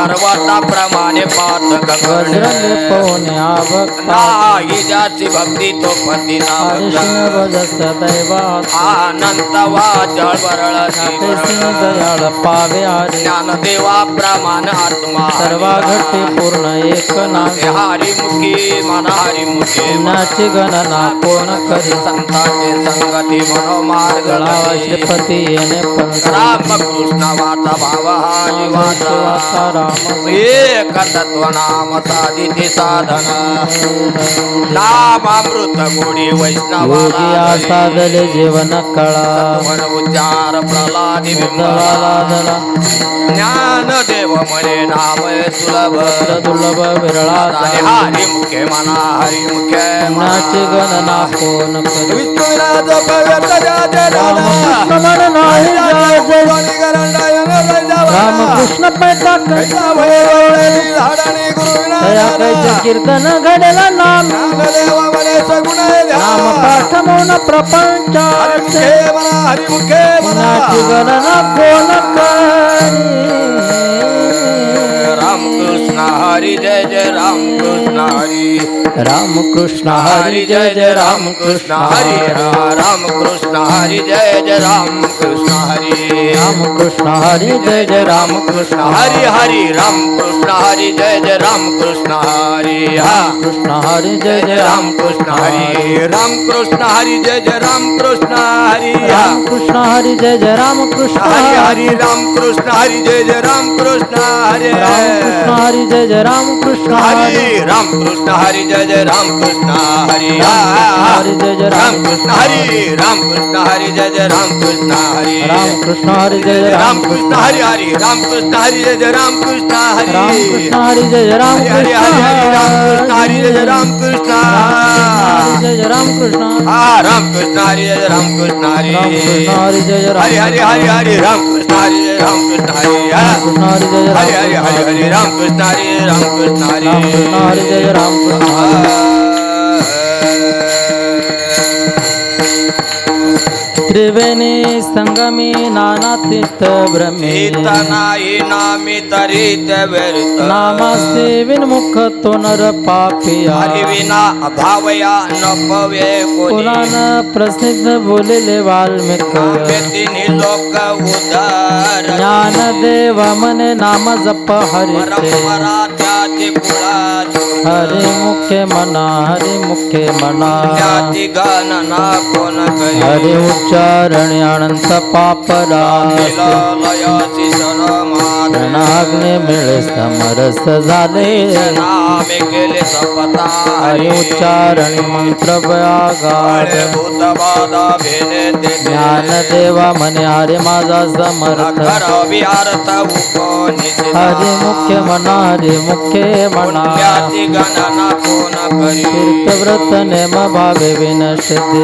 पर्वताप्रमाणे पातक वज्र लेपवणे आवक नाही ज्याची भक्ती तो पतिता हरिसिंह भजस दैवात अनंत वाचळ वरळ सिंह दयाळ पावे हरी ज्ञानदेवा प्रमाण आत्मा सर्वा घटे पूर्ण एक नामे हरिमुखी मन हरिमुखी पुण्याची गणना कोण करी संतांचे संगती मनोमार्ग गळावा श्रीपती येणे पंथ रामकृष्ण वाचा भाव हा जीवाचा राम एक तत्व नाम साधिते साधन नामामृत गोडी योगी साधले जीवन कळा उच्चार प्रल्हादी उद्धवाला झाला ज्ञान देव म्हणे नाम सुलभ दुर्लभ विरळा हरी मुखे मना हरी मुखे पुण्याची गणना कोण करी विष्णुराज रामकृष्ण पैसा कैचे कीर्तन घडला नाम नाम पाठ मौन प्रपंच पुण्याची गणना कोण करी रामकृष्ण हरी जय जय रामकृष्ण हरी रामकृष्ण हरी जय जय रामकृष्ण हरी रामकृष्ण हरी जय जय रामकृष्ण हरी रामकृष्ण हरी जय जय रामकृष्ण हरी हरी रामकृष्ण हरी जय जय रामकृष्ण हरी कृष्ण हरी जय जय रामकृष्ण हरी रामकृष्ण हरी जय जय रामकृष्ण हरी रामकृष्ण हरी जय जय रामकृष्ण हरी हरी रामकृष्ण हरी जय जय रामकृष्ण हरी रामकृष्ण हरी जय जय रामकृष्ण हरी रामकृष्ण हरी जय जय रामकृष्ण हरी हरी जय जय रामकृष्ण हरी रामकृष्ण हरी जय जय रामकृष्ण हरी रामकृष्ण हरी जय जय रामकृष्ण हरी हरी रामकृष्ण हरी जय जय रामकृष्ण हरी रामकृष्ण हरी जय जय हरी हरी हरी रामकृष्ण हरी जय जय रामकृष्ण जय जय रामकृष्ण रामकृष्ण हरी जय जय रामकृष्ण हरी रामकृष्ण हरी जय जय हरी हरी हरी हरी रामकृष्ण हरी जय रामकृष्ण हरी रामकृष्ण हरी जय जय हरी हरी हरी हरी रामकृष्ण हरी रामकृष्ण हरी रामकृष्ण हरी जय जय रामकृष्ण त्रिवेणी संगमी नाना तीर्थ भ्रमे नाही नामी तरी ते व्यर्थ नामास्ते विनमुख तो नर पापी हरिविना अभावया नपवे पुराण प्रसिद्ध बोलिले वाल्मिक तिन्ही लोक उदार ज्ञान देव मने नाम जप हरिचे त्याचे कुळात हरि मुखे मना हरि मुखे मना त्याची गणना कोण करी हरि उच्चारण अनंत पापरास लयाची अग्नि मिळे समरस झाले नामे केले सपता हरि उच्चारण मंत्र व्यागाढ भूतबाधा भेले ते ज्ञान देवा म्हणे हरे माझा समर्थ करावी अर्थ हरि मुख्य मना हरि मुख्य मना त्याची गणना कोण करी तीर्थव्रत नेम भावे विनशते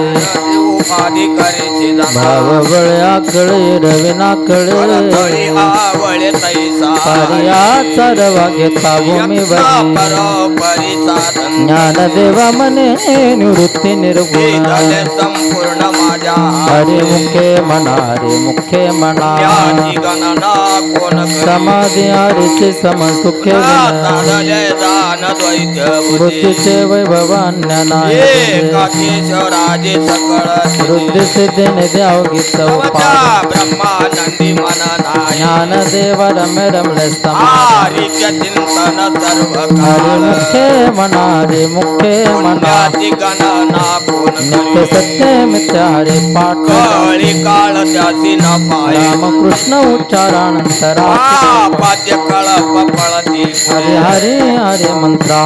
उपाधी करीची भाव बळ्या कळे रविना कळे आवळे तैसा पर्याचा रवा घेता भूमीवर परोपरीचा ज्ञान देवा मने निवृत्ती निर्गुण संपूर्ण माझ्या हरे मुखे मना हरे मुखे मना त्याची गणना कोण समाधी हरीचे समसुखे साधले दान द्वैत बुद्धीचे वैभवान्य नाही एकाकेश्वराजे सकळ वृद्धी सिद्धीने द्यावगी चौपा ब्रह्मानंदी मन ज्ञान देव रमे रमणे चिंतन सर्व हरे मुखे मना हरे मुखे मना गणना कोण नित्य सत्य मिथ्या हरे पाठ कळी काळ त्याची न पाय रामकृष्ण उच्चारानंतरा पाद्य कळप पळती हरे हरे हरे मंत्र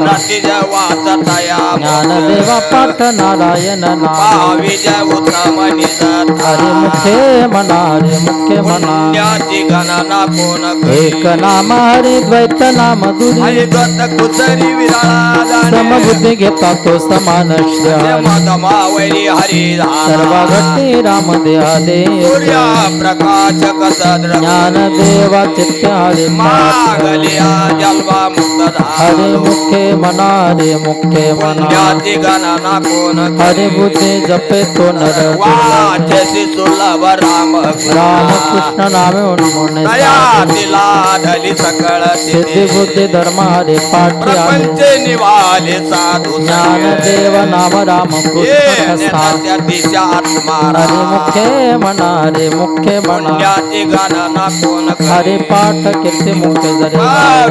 नदी वाचतया ज्ञान देवा पाठ नारायण नाम विजय उत्तम निजत हरे मुखे मना हरे मुखे मना त्याची गणना कोण एक नाम हरि द्वैत नाम दुरी हरिद्वत कुसरी विराळा समबुद्धी घेता तो समान श्री मदमावरी हरी सर्व घटी राम देहादे सूर्या प्रकाश कसद्र ज्ञान देवा चित्त हरे मागलिया जलवा मुक्त हरे झालो मुखे मना रे मुखे मना पुण्याची गणना कोण हरे बुद्धे जपे तो नर दुर्लभ. वाचसी सुलभ राम राम कृष्ण नामे उन्मोने दया साधे. तिला ढली सकळ सिद्धी बुद्धी धर्म हरे पाठी आहे. प्रपंच निवाले साधू ज्ञान देव नाम राम कृष्ण कसा. दिशा आत्मा हरे मुखे मना रे मुखे मना पुण्याची गणना कोण हरे पाठ कीर्ती मुखे जरे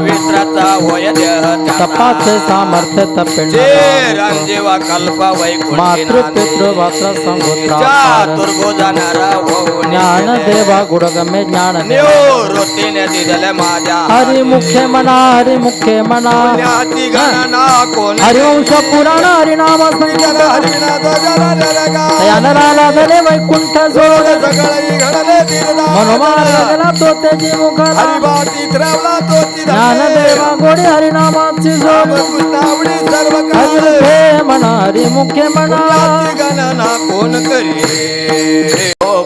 वित्राचा होय देह तपाचे सामर्थ्य तपिंड रंजीव कल्प मातृ पितृ वात्र संगोत्रा दुर्गो जाणारा ज्ञान देवा गुडगमे ज्ञान देवा. निवृत्तीने दिलेले माझ्या हरि मुखे मना हरि मुखे मना पुण्याची गणना कोण हरिवंश पुराण हरिनाम संकीर्तन नराला झाले वैकुंठ जोड मनोमार्ग गेला तो त्याची मुखाला ज्ञान देवा गोडी हरिनामाची जोड सर्व हरि मुखे मना हरि मुखे मना गणना कोण करी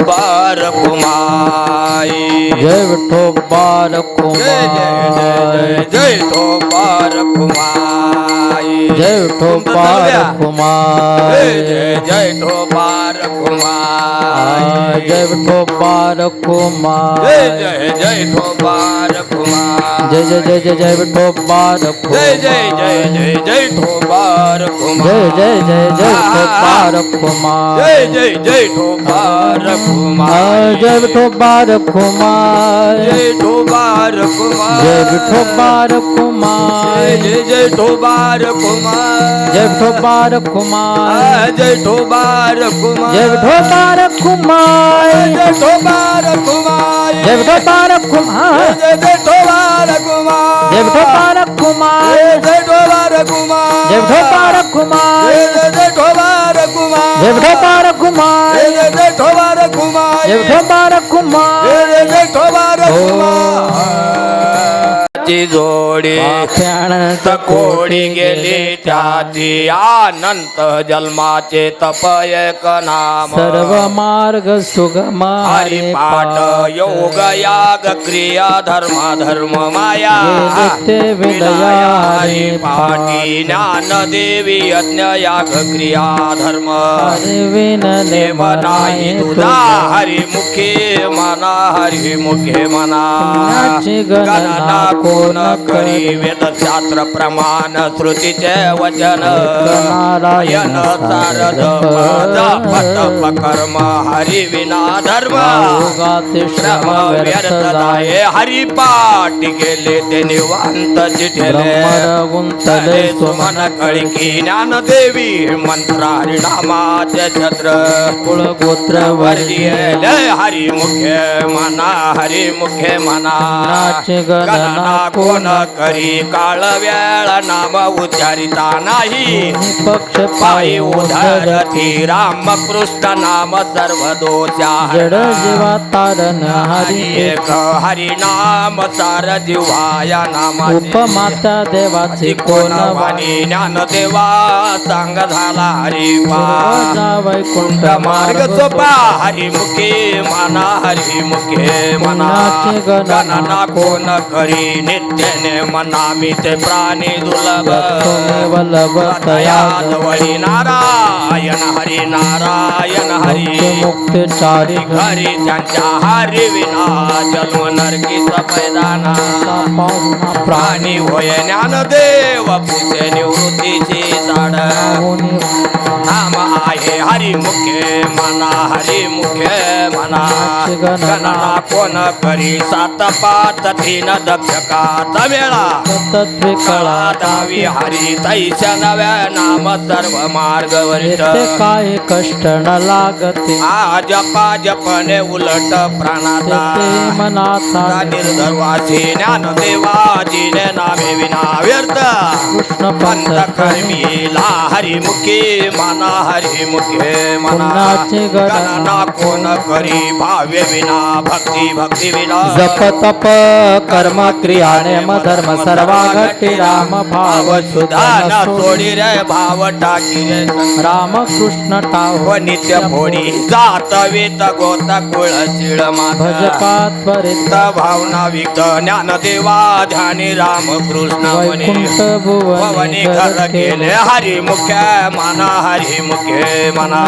बार कुमाई जय विठो बार जय जय जय जय जय तो बार कुमाई जय विठो बार जय कुमार जय जय तो बार कुमाई जय विठो बार कुमार जय जय जय तो बार कुमार जय जय जय जय जय विठो बार जय जय जय जय जय तो बार कुमार जय जय जय जय विठो बार कुमार जय जय जय तो बार कुमार जय विठो बार कुमार जय तो बार कुमार जय विठो बार कुमार जय जय तो बार कुमार जय विठो बार कुमार जय तो बार कुमार जय विठो बार कुमार जय तो बार कुमार जय विठो बार कुमार जय जय तो बार कुमार जय विठो बार कुमार जय तो बार कुमार जय विठो बार कुमार जय तो बार कुमार जय विठो बार कुमार जय तो बार कुमार जय विठो बार कुमार जय तो बार ची जोडी पाख्यानंत कोडी गेली त्याची अनंत जन्माचे तप एक नाम सर्व मार्ग सुगम हरी पाठ योग याग क्रिया धर्म माया नित्य विलया हरी पाठी ज्ञान देवी यज्ञ याग क्रिया धर्म विनले देव नाही तुझा हरी मुखे मना हरी मुखे मना पुण्याची गणना कोण करी वेद शास्त्र प्रमाण श्रुतीचे वचन नारायण सारद जप कर्म हरी विना धर्म श्रम व्यर्थ जाये हरी पाठ गेले ते निवांत चिठेले गुंतले सुमन कळकी ज्ञान देवी मंत्र हरिनामाचे छत्र कुळ गोत्र वर्जिये हरी मुखे मना हरी मुखे मना नाचे गणना कोण करी काळ वेळ नाम उच्चारिता नाही पक्ष पायी उधरती राम कृष्ण नाम सर्व दोषा जड जीवा तारण हरी एक हरी नाम सार जिव्हाया नामाचे उपमाता देवाची कोण कोण वाणी ज्ञान देवा सांग झाला हरी वैकुंठ कुंड मार्ग सोपा हरी मुखे मना हरी मुखे मना गणना कोण करी नित्यने मना मी ते प्राणी दुर्लभ वल्लभ वळी नारायण हरी नारायण हरी मुक्ती चारी हरी त्यांच्या हरी विना जन्म नरकी पैदाना प्राणी होय ज्ञानदेव पुसे निवृत्तीची झाड नाम आहे हरी मुखे मना हरी मुखे मना गणना कोण करी सात पाच तीन दक्षकाचा मेळा कळा दावी हरी तैच्या नव्या नाम सर्व मार्ग वरिष्ठ काय कष्ट न लागते आज जपने उलट प्राणाचा मनाचा निर्धर्वाची ज्ञान देवाजीने नामे विना व्यर्थ कृष्ण पंत कर्मीला हरी मुखे मना हरी मुखे मना पुण्याची गणना कोण करी भाव्य विना भक्ती विना जप तप कर्म क्रिया नेम धर्म सर्वा घटी राम भाव सुधा न सोडी रे भाव टाकी रे राम कृष्ण ठाव व नित्य फोडी जात वेत गोत कुळ शिळ भजपात परित भावना विक्त ज्ञान देवा ध्यानी राम कृष्ण वैकुंठ भवनी घर केले हरी मुख्य मना हरी मुख्य मना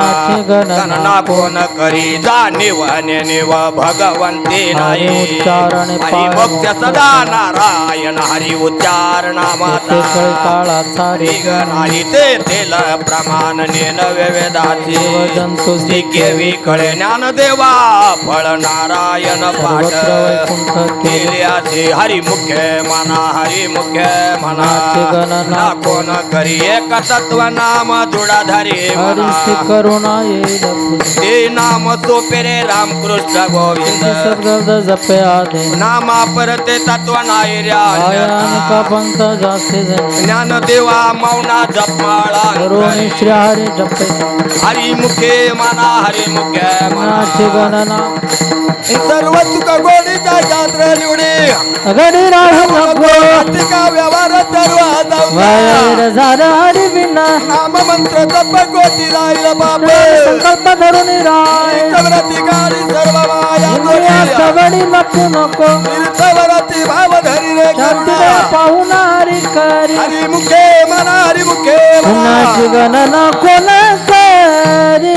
गणना कोण करी जाणीव नेव भगवंती नाही हरी मुख्य सदा नारायण हरी उच्चार नामाचा काळाचा रे नाही ते तेल प्रमाण नेन वेदाची जंतु केवी कळे ज्ञान देवा फळ नारायण पाठ केल्याचे हरी मुख्य मना हरी मुख्य मना गणना कोण करी एक तत्व नाम जुडाधारी हरी करुणा येईल ते नाम सोपे रे रामकृष्ण गोविंद सद्गर्द जपे आधे नामा परते तत्व नाही का पंथ जास्ते ज्ञान देवा मौना जपमाळा रोणी श्री हरी जपे हरी मुखे मना हरी मुखे मनाची गणना सर्व तुक गोडीचा शास्त्र निवडी गडी राहू नको का व्यवहार सर्व वैर झाला हरी बिना नाम मंत्र जप गोटी राहील बाप संकल्प धरून राय तीर्थव्रती गाडी सर्व माया सवडी लपू नको तीर्थव्रती भाव धरी रे शांती पाहुणा हरी करी हरी मुखे मना हरी मुखे मनाची गणना कोण करी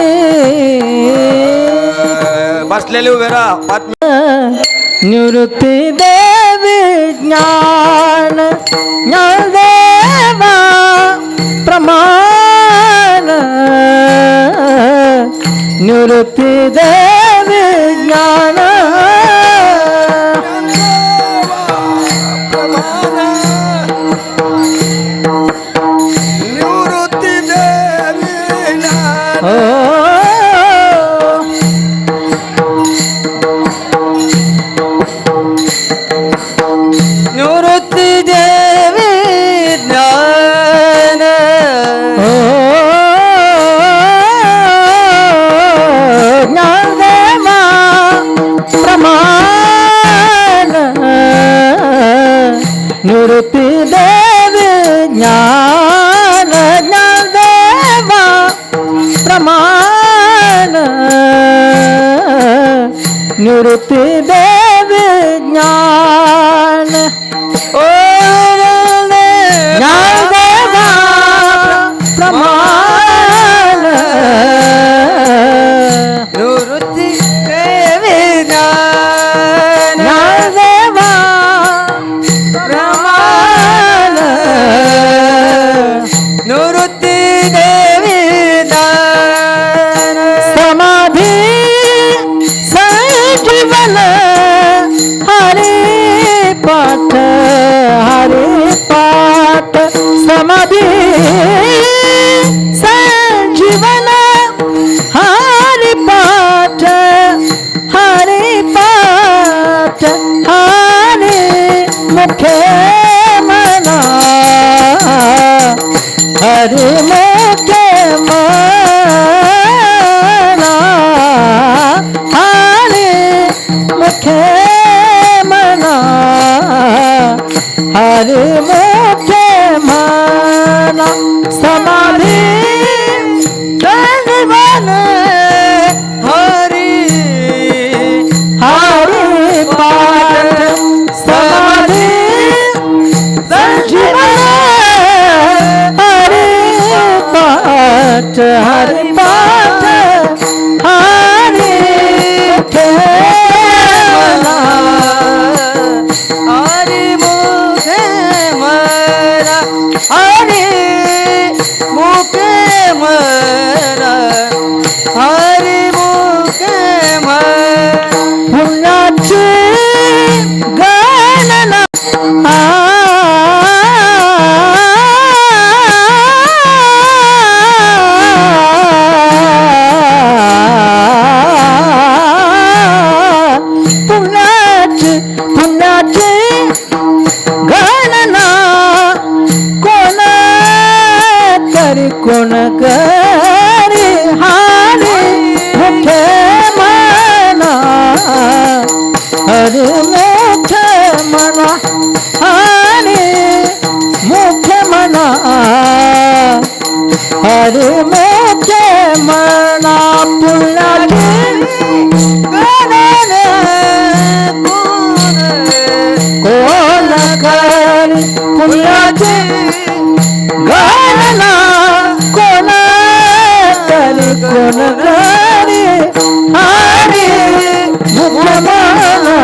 बसलेले उभे राहा निवृत्ती देवी ज्ञान ज्ञानदेवा प्रमाण निवृत्ती देवी ज्ञान निवृत्ती देवी निवृत्ती देवी ज्ञान ज्ञानदेवा प्रमाण निवृत्ती देवी ज्ञान ज्ञानदेवा प्रमाण निवृत्ती देवी ज्ञान ज्ञानदेवा प्रमाण निवृत्ती देवी ज्ञानदेवा प्रमाण निवृत्ती देवी समाधी संजीवन हरि पाठ समाधी संजीवन हरि पाठ हरि मुखे मना हरि मुखे मना हरि मुखे मना हरि मुखे मना समाधी संजीवन हरि पाठ समाधी संजीवन हरि पाठ हरि मुखे मना हरि मुखे मना हरि मुखे मना हरि मुखे मना पुण्याची गणना पुण्याची गणना कोण करी कोण करी हरी मुखे मना हरी मुखे मना हरी मुख्य मना हरी मुख्य मना पुण्याची गणने कोण करी पुण्याची गणना कोण करी हरी मुख्य मना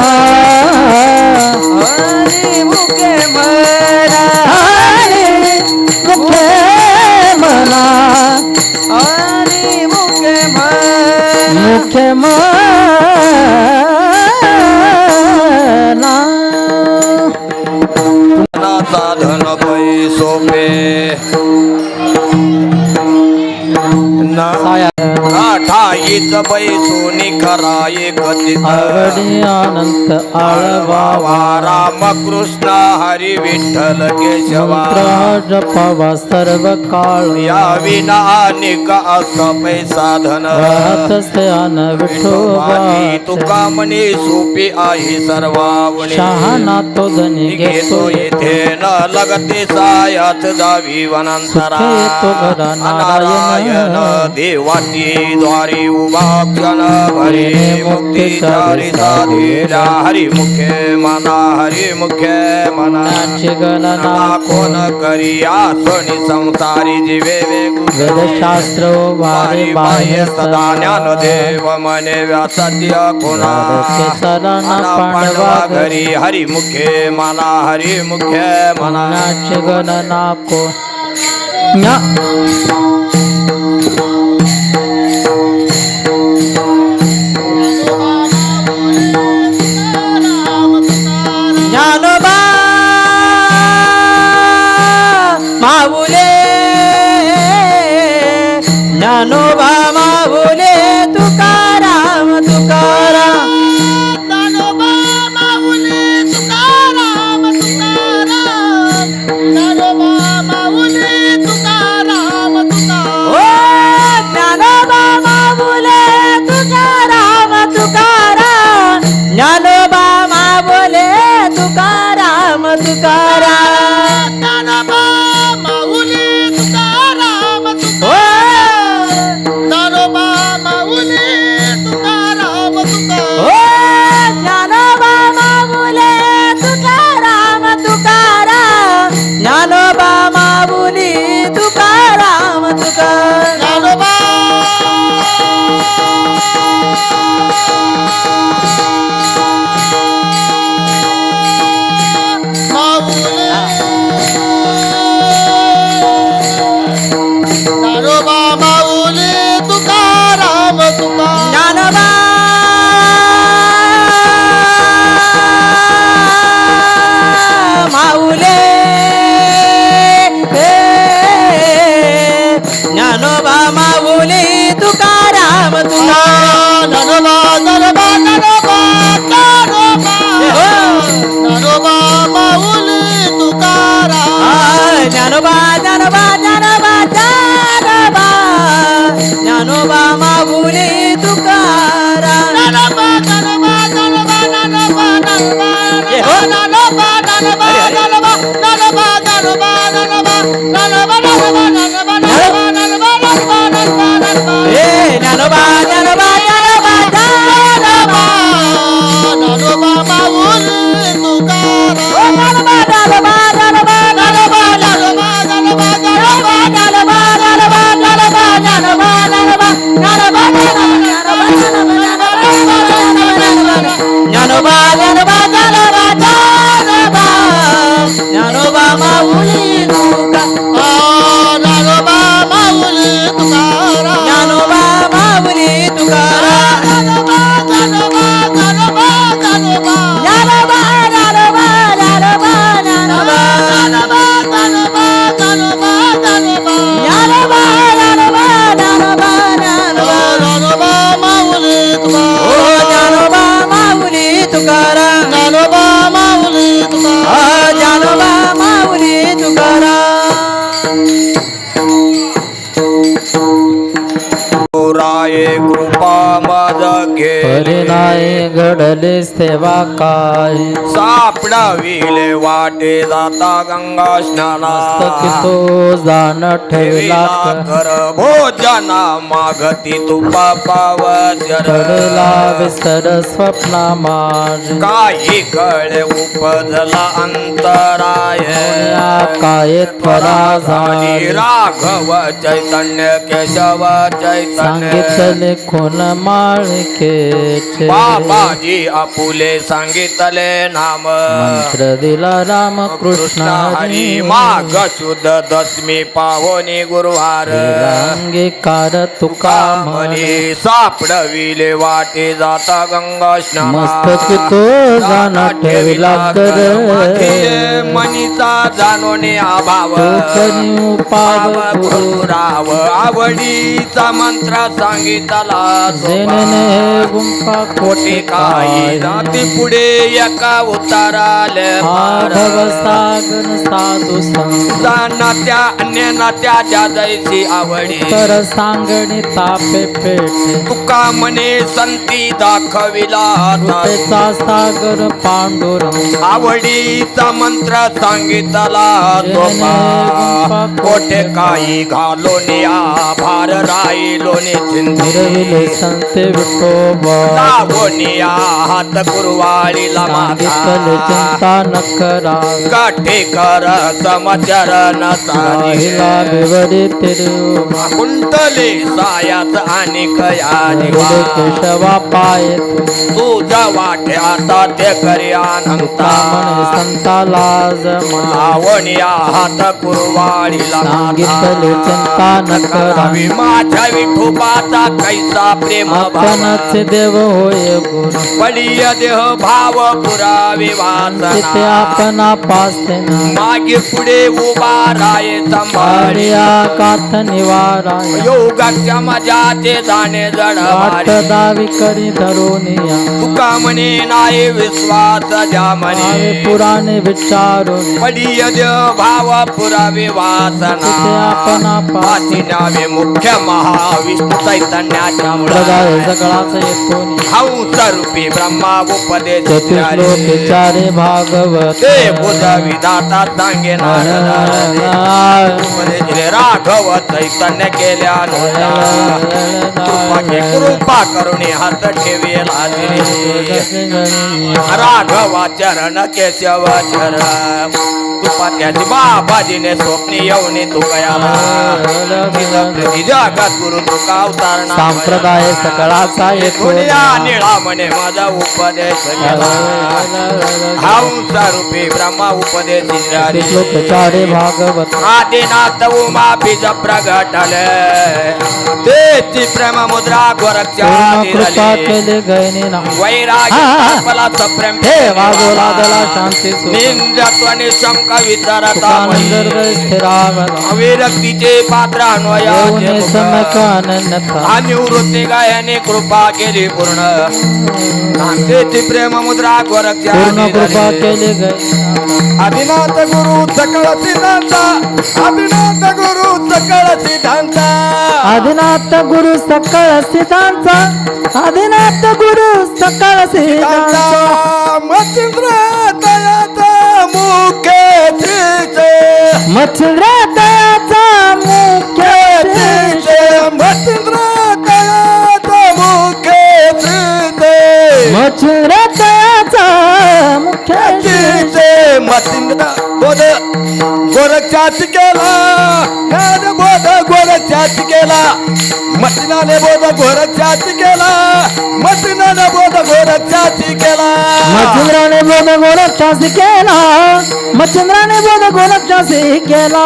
हरी मुख्य मना हरी मुख्य मना हरी मुख्य मना साधन पैसोपे ठाईच पैसोनी कराये कथित आवडी अनंत आळवा रामकृष्ण हरी विठ्ठल केशवा जपावा सर्व काळ या विना अनेक असं पैसाधन वाहतसे अन विठोबा तुका म्हणे सोपी आहे सर्वावणी शहाणा तो धनी घेतो येथे न लगते सायाच जावी वनांतरा येतो घरा नारायण देवाची द्वारी उभा क्षण भरे मुक्तीचारी साधेला हरी मुखे मना हरी मुखे मना गणना कोण करी आसनी संसारी जीवे वेदशास्त्र वारी बाह्य सदा ज्ञान देव मने व्यासद्य कोणा पांडवा घरी हरी मुखे मना हरी मुखे मना गणना को ज्ञानोबा माऊले ज्ञानोबा माऊले तुकाराम तुकाराम ज्ञानोबा माऊली तुकाराम तुकाराम ज्ञानोबा माऊली तुकाराम तुकाराम ओ ज्ञानोबा माऊले तुकाराम तुकाराम ज्ञानोबा माऊले तुकाराम तुकाराम ज्ञानोबा माऊली तुकाराम ओ ज्ञानोबा माऊली तुकाराम ओ तुकाराम ज्ञानोबा माऊले तुकाराम तुकाराम ज्ञानोबा माऊली तुकाराम तुकाराम ज्ञानोबा माऊली ज्ञानोबा माऊली तुकाराम तुकाराम ज्ञानोबा माऊले ज्ञानोबा माऊली तुकाराम तुकाराम ज्ञानोबा ज्ञानोबा ज्ञानोबा ज्ञानोबा माऊली तुकाराम ज्ञानोबा ज्ञानोबा ज्ञानोबा ज्ञानोबा ज्ञानोबा माऊली तुकाराम ज्ञानोबा ज्ञानोबा ज्ञानोबा ज्ञानोबा ज्ञानोबा ज्ञानोबा ज्ञानोबा ज्ञानोबा ज्ञानोबा ज्ञानोबा ज्ञानोबा ज्ञानोबा ज्ञानोबा ए ज्ञानोबा ज्ञानोबा ज्ञानोबा ज्ञानोबा ज्ञानोबा माऊली तुकाराम ओ ज्ञानोबा ज्ञानोबा ज्ञानोबा ज्ञानोबा ज्ञानोबा ज्ञानोबा ज्ञानोबा ज्ञानोबा ज्ञानोबा ज्ञानोबा ज्ञानोबा ज्ञानोबा ज्ञानोबा ज्ञानोबा ज्ञानोबा ज्ञानोबा ज्ञानोबा माऊली तुकाराम ज्ञानोबा माऊली तुकाराम ज्ञानोबा माऊली तुकाराम ज्ञानोबा ज्ञानोबा ज्ञानोबा ज्ञानोबा ज्ञानोबा ज्ञानोबा ज्ञानोबा ज्ञानोबा ज्ञानोबा ज्ञानोबा ज्ञानोबा ज्ञानोबा ज्ञानोबा ज्ञानोबा ज्ञानोबा ज्ञानोबा ज्ञानोबा माऊली तुकाराम ओ ज्ञानोबा माऊली तुकाराम ज्ञानोबा माऊली तुकाराम ज्ञानोबा माऊली तुकाराम घडले सेवा काय सापडाविले वाटे जाता गंगा स्नाना तो जाण ठेवला कर भोजना मागती तुपा पावसर घडला विसर स्वप्ना माझ काही कळे उपजला अंतराय काय त्वरा झाली झाली राघव चैतन्य केशव चैतन्य सांगितले खून माळिकेचे बाबाजी आपुले सांगितले नाम मंत्र दिला राम कृष्ण हरी माघ शुद्ध दशमी पावनी गुरुवार अंगीकार तुका म्हणे सापडविले वाटे जाता गंगा स्नान मस्तकी तो जाणा ठेवला कर मनीचा जाणोने अभाव तो करी उपाव गुरुराव आवडीचा मंत्र सांगितला जेने गुंफा कोटे काही जाती पुढे एका उताराले भव सागर साधू संत नात्या अन्य नात्याच्या जैसी आवडी तर सांगणी तापे पेटे तुका म्हणे संती दाखविला त्याचा सागर पांडुरंग आवडीचा मंत्र सांगितला कोठे काही घालोने आभार राहिलोने निरविले संते विठोबा लावोनिया हात कुरवाळीला सांगितले चिंता न करा काठे कर समचरण राहिला विवरी तिरुमा कुंटले सायाच आणि कयाने गुडे केशवा पाय तुझा वाटे आता ते करी अनंता म्हणे संताला जमा लावणिया हात कुरवाळीला सांगितले चिंता न करा माझ्या विठोबाचा कैसा प्रेम आपणच देव होय गुरु पडिय देह भाव पुरावे वासना तिथे आपण पासे मागे पुढे उभा राये संभाळी कात निवारा योगाच्या मजाचे जाणे वाट जड दावी करी धरोनिया तुका म्हणे नाही विश्वास ज्या म्हणे पुराणे विचारून पडिय देह भाव पुरावे तिथे वासना आपण पाची नावे मुख्य महाविष्णू चैतन्याच्या प्रदाय सगळाच येतो हंस रूपी ब्रह्मा उपदेश चतुश्लोक चारे भागवत ते बुध विधाता सांगे राघव चैतन्य केल्या कृपा करुणी हात ठेवेला राघवा चरण केशव चरण कृपा त्याची बाबाजीने स्वप्नी येऊन तू गयाला जगात गुरु तुका अवतारणा संप्रदाय सकळाचा येतो दुनिया निळा म्हणे माझा उपदेश केला हंस रूपी ब्रह्मा उपदेश श्लोक चारे भागवत आदिनाथ उमा बीज प्रगटले तेची प्रेम मुद्रा गोरक्षा पूर्ण कृपा केले गयने ना वैराग्य प्रेम ठेवा गोला दला शांती निंदत्व निशंक विचारता सुखानंदर्द स्थिरावला विरक्तीचे पात्र येऊने समकानन्यथा आणि वृत्ती गायने कृपा केली पूर्ण तेची प्रेम मुद्रा गोरक्षा पूर्ण कृपा केले गयने आदिनाथ गुरु सकळ सिद्धांता आदिनाथ गुरु सकळ सिद्धांता आदिनाथ गुरु सकळ सिद्धांचा आदिनाथ गुरु सकळ सिद्धांचा मच्छिंद्र दयाचा मुख्य मच्छिंद्र दयाचा मुख्य मच्छिंद्र दयाचा मुख्य मच्छिंद्र दयाचा मुख्य मच्छिंद्र बोध गोरक्षाच केला ज्ञान बोध गोरक्षाच केला मच्छिनाने बोध गोरक्षाच केला मच्छिनाने बोध गोरक्षाच केला मच्छिंद्राने बोध गोरक्षासी केला मच्छिंद्राने बोध गोरक्षासी केला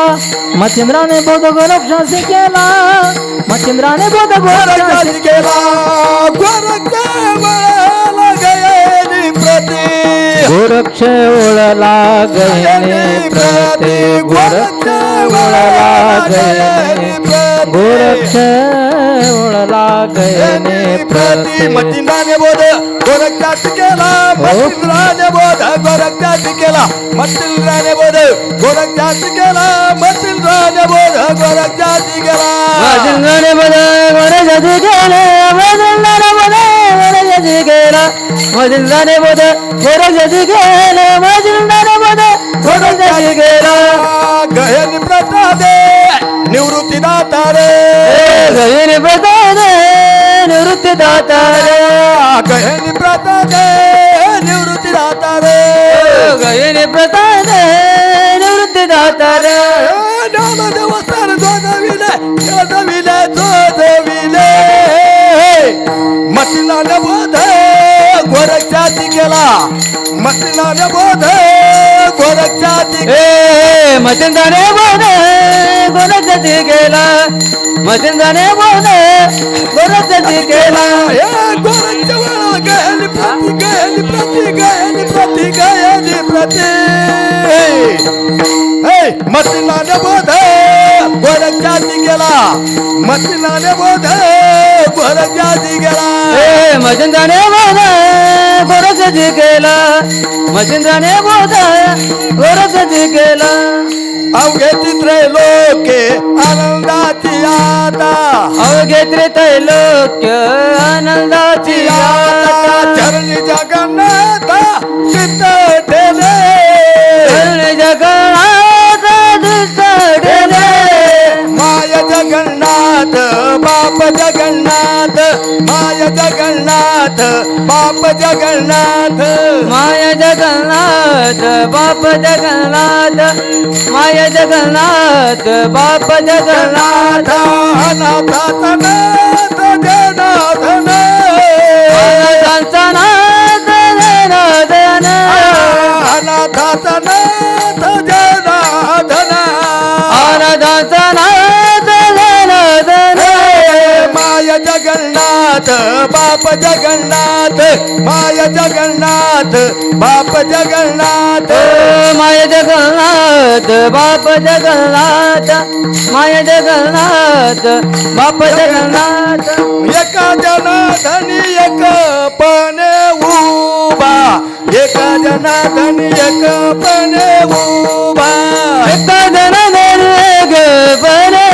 मच्छिंद्राने बोध गोरक्षासी केला मच्छिंद्राने बोध गोरक्षासी केला गोरक्ष वळला गयानी प्रती गोरक्ष ओळला गयने प्रते गोरक्ष ओळला गयने गोरक्ष ओळला गयने प्रते मच्छिंद्राने बोध गोरक्षाच केला मच्छिंद्राने बोध गोरक्षाच केला मच्छिंद्राने बोध गोरक्षाच केला मच्छिंद्राने बोध गोरक्षाच केला मच्छिंद्राने बोध गोरक्षासी केले मच्छिंद्राने बोध गोरक्षाची गेला मजिंदाने बोध गोरक्षाची गेला मजिंदाने बोध गोरक्षाची गेला गहन प्रसादे निवृत्ती दाता रे गहिनी प्रसादे निवृत्ती दाता रे गहन प्रसादे निवृत्ती दाता रे गहिनी प्रसादे निवृत्ती दाता रे ज्ञानदेव सर जोजविले जोजविले जोजविले मतिनाने बोध गोरक्षाची गेला मतिनाने बोध गोरक्षाची मचिंदाने बोध गोरक्षाची गेला मचिंदाने बोध गोरक्षाची गेला गोरक्ष गहली प्रति गहली प्रति गहली प्रति गहली प्रति मतिनाने बोध गोरक्षाची गेला मतिनाने बोध गोरक्षाची गेला मचिंदाने बोध गोरक्षाची गेला मचिंदाने बोध गोरक्षाची गेला अवघे चित्रे लोके आनंदाची आता अवघे त्रैलोक्य आनंदाची आता चरणी जगन्नाथ चित्त ठेले जगन्नाथ दुष्ट ठेले माय जगन्नाथ बाप जगन्नाथ माय जगन्नाथ बाप जगन्नाथ माय जगन्नाथ बाप जगन्नाथ माय जगन्नाथ बाप जगन्नाथ अनाथाचा नाथ जनार्दन अनाथांचा नाथ जनार्दन अनाथाचा नाथ जनार्दन अनाथांचा नाथ जनार्दन माय जगन्नाथ बाप जगन्नाथ माय जगन्नाथ बाप जगन्नाथ माय जगन्नाथ बाप जगन्नाथ माय जगन्नाथ बाप जगन्नाथ एका जनार्दनी एक पणे उभा एका जनार्दनी एक पणे उभा एका जनार्दनी एक पणे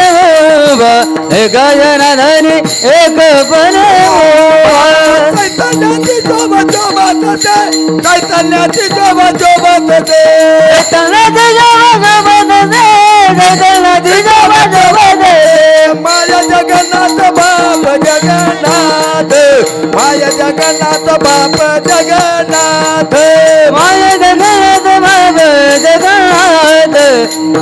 उभा एका जनार्दनी एक पणे उभा चैतन्याची शोभा शोभात ते चैतन्याची शोभा शोभात ते चैतन्याची शोभा शोभात ते चैतन्याची शोभा शोभात ते माया जगन्नाथ बाप जगन्नाथ माया जगन्नाथ बाप जगन्नाथ माय जगन्नाथ बाप जगन्नाथ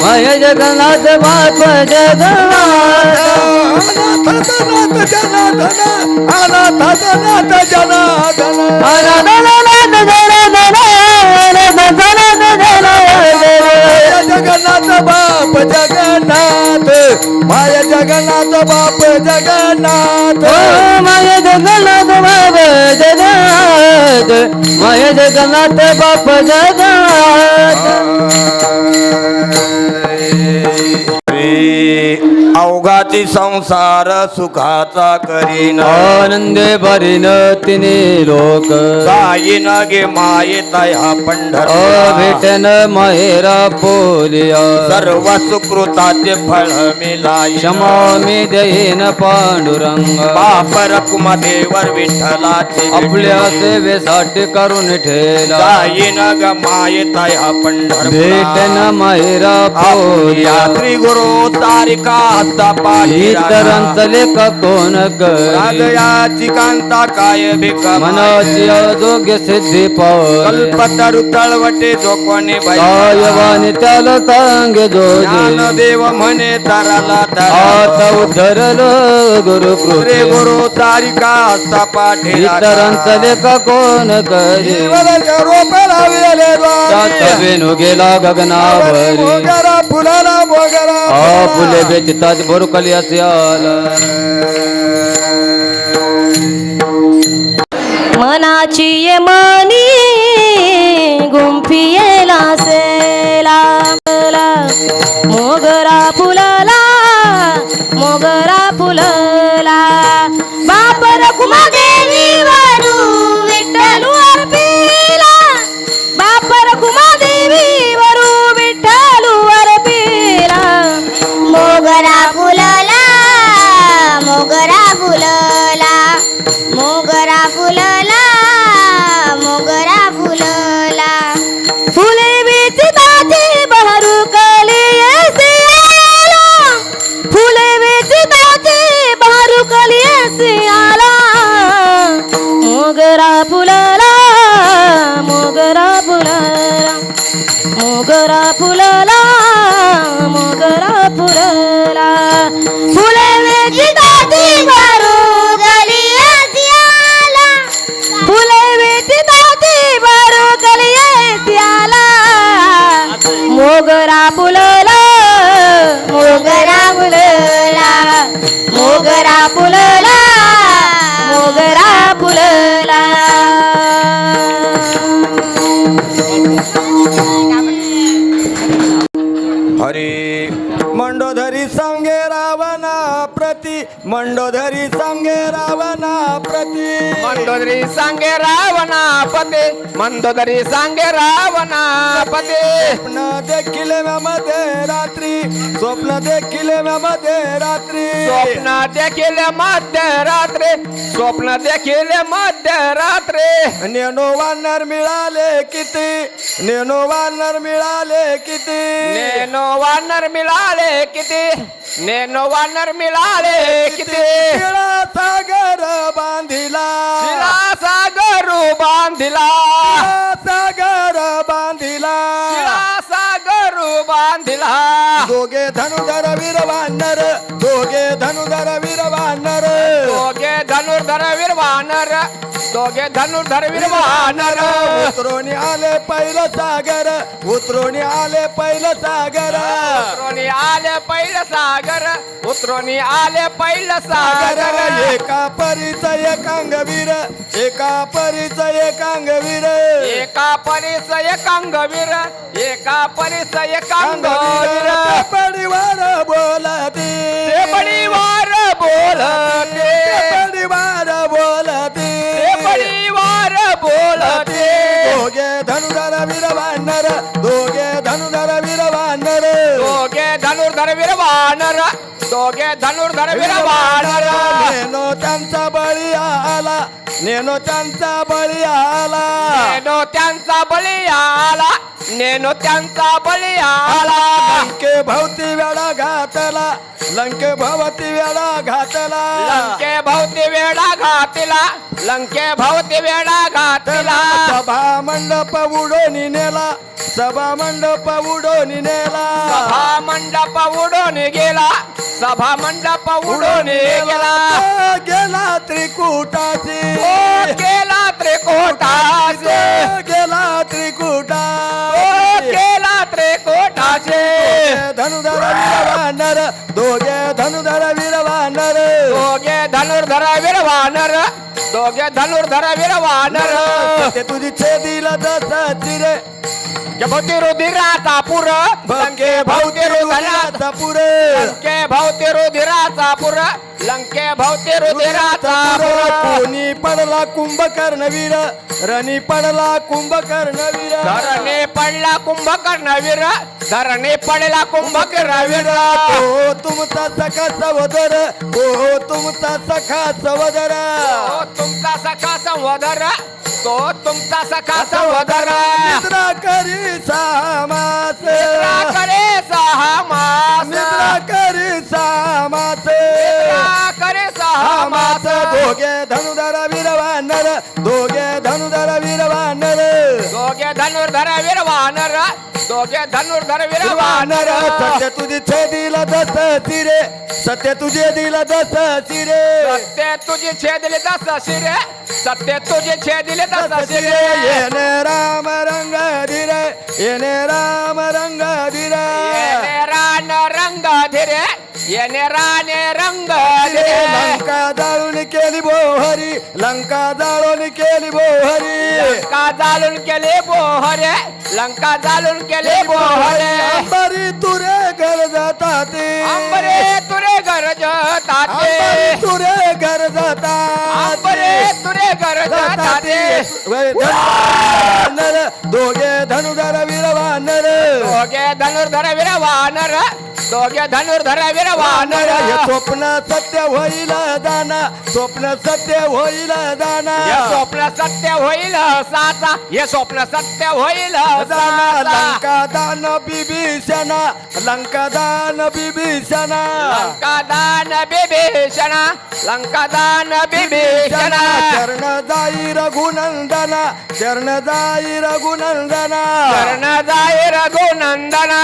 माय जगन्नाथ बाप जगन्नाथ अनाथ जनार्दन अनाथ जनार्दन जनार्दन अनाथनाथ जनार्दन अनाथनाथ जनार्दन माया जगन्नाथ बाप जगन्नाथ माया जगन्नाथ बाप जगन्नाथ माय जगन्नाथ बाप जगन्नाथ माय जगन्नाथ बाप जगन्नाथ अवघाती संसार सुखाचा करीन आनंदे भरीन तिने लोक जाईन गे माये तया पंढर भेटन माहेरा पोलिया सर्व सुकृताचे फळ मिलाई क्षमा मी देईन पांडुरंग बाप रकुमा देवर विठ्ठलाचे आपल्या सेवेसाठी करून ठेला जाईन ग माये तया पंढर भेटन माहेरा पोलिया यात्री गुरु तारिका हस्ता पाठी इतरांचा लेख कोण करी राजयाची कांता काय बिका मनाची अयोग्य सिद्धी पावली कल्पतरु तळवटे जो कोणी सायवानी त्याला सांगे जोजी ज्ञानदेव म्हणे ताराला आता उद्धरलो गुरु रे कृपे गुरु तारिका हस्ता पाठी इतरांचा लेख कोण करी त्यात वेणू गेला गगनावरी मोगरा फुलाला मोगरा फुले बेचितात बोरकली असे आला मनाची ये मनी गुंफियेला सेला मोगरा फुलला बाप रखुमा देवी वरू विठ्ठलू अर्पिला बाप रखुमा देवी वरू विठ्ठलू अर्पिला मोगरा फुलला मोगरा फुलला मोगरा फुलला फुलला मोगरा फुलला मोगरा फुलला मोगरा फुलला हरी मंडोधरी सांगे रावणा प्रती मंडोधरी सांगे रावणा प्रती मंदोदरी सांगे रावणा पते मंदोदरी सांगे रावणा पते स्वप्न देखील मध्ये रात्री स्वप्न देखील मध्ये रात्री स्वप्न देखील मध्यरात्री स्वप्न देखील मध्यरात्री नेनो वानर मिळाले किती नेनो वानर मिळाले किती नेनो वानर मिळाले किती नेनो वानर मिळाले किती शिळा सागर बांधिला शिला सागरू बांधिला शिळा सागर बांधिला शिला सागरू बांधिला दोघे धनुधर वीर वानर दोघे धनुधर वीर वानर दोघे धनुर्धर वीर वानर दोघे धनुर्धर वीर वानर उतरोनी आले पहिलं सागर उतरोनी आले पहिलं सागर उतरोनी आले पहिलं सागर उतरोनी आले पहिलं सागर एका परीचं एकांगवीर एका परीचं एकांगवीर एका परीस एकांगवीर एका परीस एकांगवीर परिवार बोलते ते परिवार बोलते परिवार बोलते ते परिवार बोलते दोघे धनुधर वीर वानर दोघे धनुधर वीर वानर दोघे धनुर्धर वीर वानर दोघे धनुर्धर वीर वानर नेनो त्यांचा बळी आला नेनो त्यांचा बळी आला नेनो त्यांचा बळी आला नेनो त्यांचा बळी आला लंके भवती वेळा घातला लंके भवती वेळा घातला लंके भवती वेळा घातला लंके भवती वेळा घातला सभा मंडप उडून नेला सभा मंडप उडून नेला सभा मंडप उडून गेला सभा मंडप उडून गेला गेला त्रिकुटाची ओ गेला त्रिकोटाचे गेला त्रिकुटा गेला त्रिकोटाचे धनुधर वीर वानर दोघे धनुधर वीर वानर दोघे धनुर्धर वीर वानर दोघे धनुर्धर वीर वानर ते तुझी छेदीला दस चिरे भवती रुधिराचा पुर लंके भवती रुधिराचा पुर लंके भवती रुधिराचा पुर लंके भवती रुधिराचा पुर कोणी पडला कुंभकर्णवीर रणी पडला कुंभकर्णवीर धरणे पडला कुंभकर्णवीर धरणे पडला कुंभकर्णवीर ओ तुमचा सखा सवदर ओ तुमचा सखा सवदर तो तुमचा सखा संवदर तो तुमचा सखा संवदर निद्रा करी सामास निद्रा करे सहा मास निद्रा करी सामास निद्रा करे सहा मास दोघे धनुधर वीर वानर दोघे धनुधर वीर वानर दोघे धनुर्धर वीर वानर दोघे धनुर्धर वीर वानर सत्य तुझी छेदीला दस चिरे सत्य तुझे दिला दस चिरे सत्य तुझे छेदले दस शिरे सत्य तुझे छेदले दस शिरे येणे राम रंग धीरे येणे राम रंग धीरे येणे रान रंग धीरे येणे राने रंग धीरे लंका जाळून केली बोहरी लंका जाळून केली बोहरी लंका जाळून केले बोहरे लंका जाळून केले बोहरे अंबरी तुरे गरजतात अंबरे तुरे गरज ताते तुरे गरजतात अंबरे तुरे गरज ताते वानर दोघे धनुधर वीर वानर दोघे धनुर्धर वीर वानर दोघे धनुर्धर वीर वानर हे स्वप्न सत्य होईल दाना स्वप्न सत्य होईल दाना हे स्वप्न सत्य होईल साचा हे स्वप्न सत्य होईल दाना साचा लंका दान बिभीषणा लंका दान बिभीषणा लंका दान बिभीषणा लंका दान बिभीषणा चरण जाई रघुनंदना चरण जाई रघुनंदना चरण जाय रघुनंदना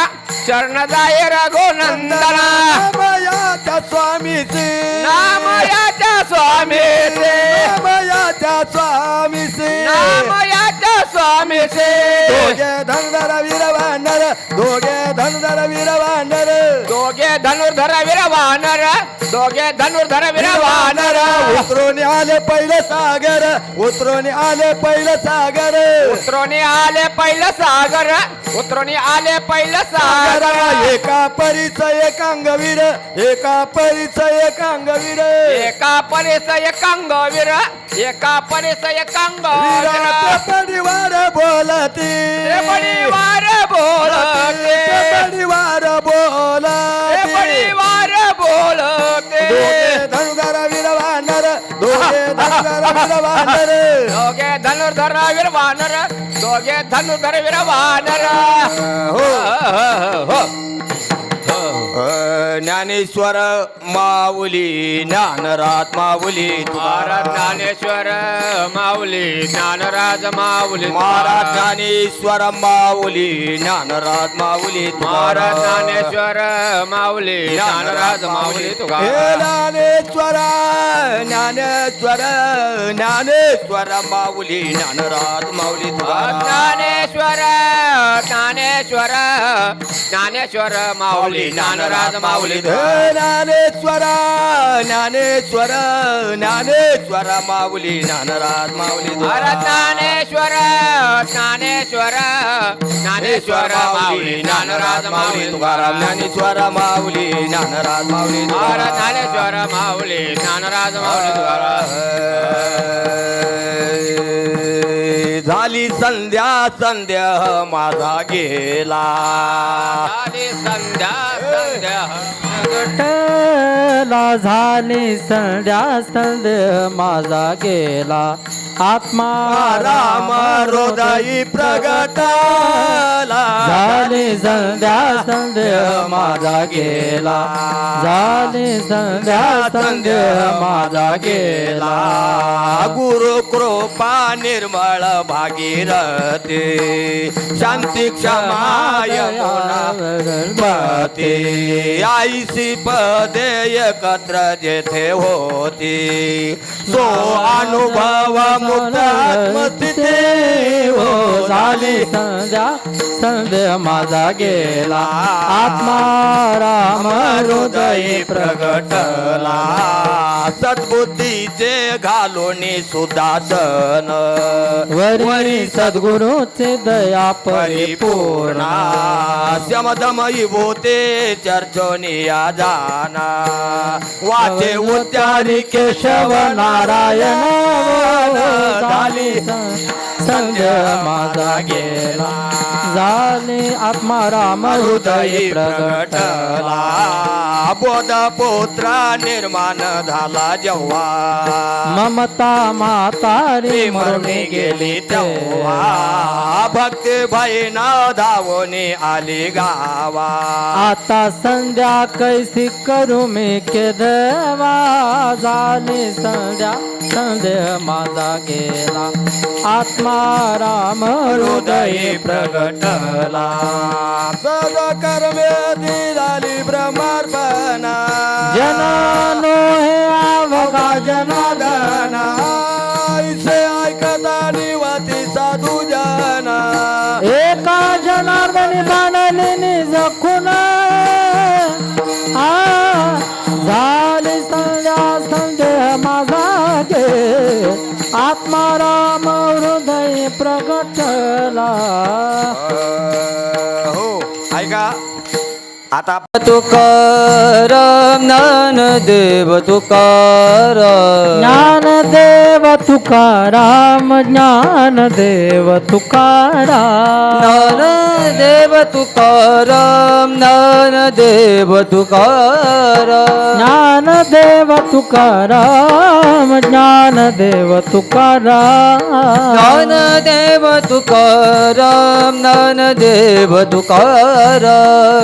चरण जाय रघुनंदना नामयाच्या स्वामीचे नामयाच्या स्वामीचे नामयाच्या स्वामीचे नामयाच्या स्वामी मिसे दोघे धनुधर वीर वानर दोघे धनुधर वीर वानर दोघे धनुर्धर वीर वानर दोघे धनुर्धर वीर वानर उतरून आले पहिलं सागर उतरून आले पहिलं सागर उतरून आले पहिलं सागर उतरून आले पहिलं सागर एका परीच एक अंगवीर एका परीच एक अंगवीर एका परेस एक अंगवीर एका परेस एक अंगवीर परिवार बोलती परिवार बोलते परिवार बोलती परिवार बोलते धनुधर वीर वानर दोघे धनुधर वीर वानर दोघे धनुर्धर वीर वानर दोघे धनुर्धर वीर वानर हो ज्ञानेश्वर माऊली ज्ञानराज माऊली महाराज ज्ञानेश्वर माऊली ज्ञानराज माऊली महाराज ज्ञानेश्वर माऊली ज्ञानराज माऊली महाराज ज्ञानेश्वर माऊली ज्ञानराज माऊली तुका हे ज्ञानेश्वर ज्ञानेश्वर ज्ञानेश्वर माऊली ज्ञानराज माऊली ज्ञानेश्वर ज्ञानेश्वर ज्ञानेश्वर माऊली ज्ञानराज माऊली ज्ञानेश्वर ज्ञानेश्वर ज्ञानेश्वर माऊली ज्ञानराज माऊली महाराज ज्ञानेश्वर ज्ञानेश्वर ज्ञानेश्वर माऊली ज्ञानराज माऊली तुकाराम ज्ञानेश्वर माऊली ज्ञानराज माऊली महाराज ज्ञानेश्वर माऊली ज्ञानराज माऊली तुकाराम झाली संध्या संध्या माझा गेला झाली संध्या संध्या गटला झाली संध्या संध्या माझा गेला आत्मा राम हृदयी प्रगटाला झाली संध्या संध्या माझा गेला झाली संध्या संध्या माझा गेला गुरु कृपा निर्मळ भागीरथे शांती क्षमाय गुणपते आईसी पदे एकत्र जेथे होती सो अनुभव मुक्त आत्मस्थिती हो झाली संध्या संध्या माझा गेला आत्मा राम हृदय प्रगटला सद्बुद्धीचे घालोनी सुदासन वरी सद्गुरूचे दया परिपूर्णा शमदम विभूते चर्चोनिया जाना वाचे उच्चारी केशव नारायण झाली संध्या माझा गेला झाली आत्मा राम हृदय हृदय प्रगटला बोध पुत्र निर्माण झाला जेव्हा ममता म्हातारी मरुणी गेली तेव्हा भक्ती बहीण धावून आली गावा आता संध्या कैसी करू मी केदवा झाली संध्या संध्या माझा गेला आत्मा राम हृदय प्रगटला सद कर्मे दिलाली ब्रह्मार्पणा जनानो हे अवघा जनादना ऐसे ऐकता निवाती साधू जना एका जनार्दनी बाणलेनी जखून झाली संध्या संध्या माझा गे आत्मा राम हृदय प्रगटला हो ऐका आता तुकाराम ज्ञानदेव तुकाराम ज्ञानदेव तुकाराम ज्ञानदेव तुकाराम ज्ञानदेव तुकाराम ज्ञानदेव तुकाराम ज्ञानदेव तुकाराम ज्ञानदेव तुकाराम ज्ञानदेव तुकाराम ज्ञानदेव तुकाराम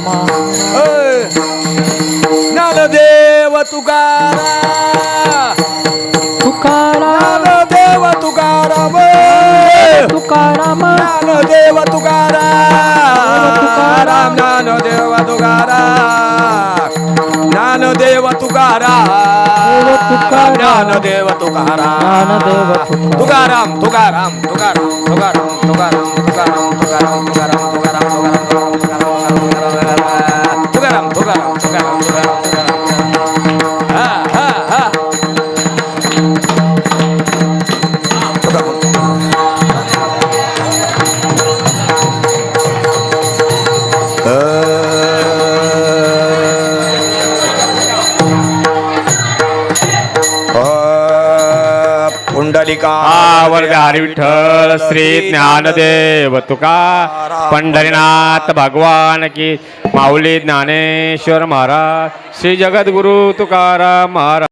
ज्ञानदेव तुकाराम तुकाराम ज्ञानदेव तुकाराम तुकाराम ज्ञानदेव तुकाराम ज्ञानदेव तुकाराम ज्ञानदेव तुकाराम ज्ञानदेव तुकाराम तुकाराम तुकाराम तुकाराम तुकाराम तुकाराम तुकाराम तुकाराम तुकाराम तुकाराम तुकाराम तुकाराम हा हा हा पुंडलिका वर्ग हरी विठ्ठल श्री ज्ञानदेव तुका पंढरीनाथ भगवान की माऊली ज्ञानेश्वर महाराज श्री जगद्गुरु तुकाराम महाराज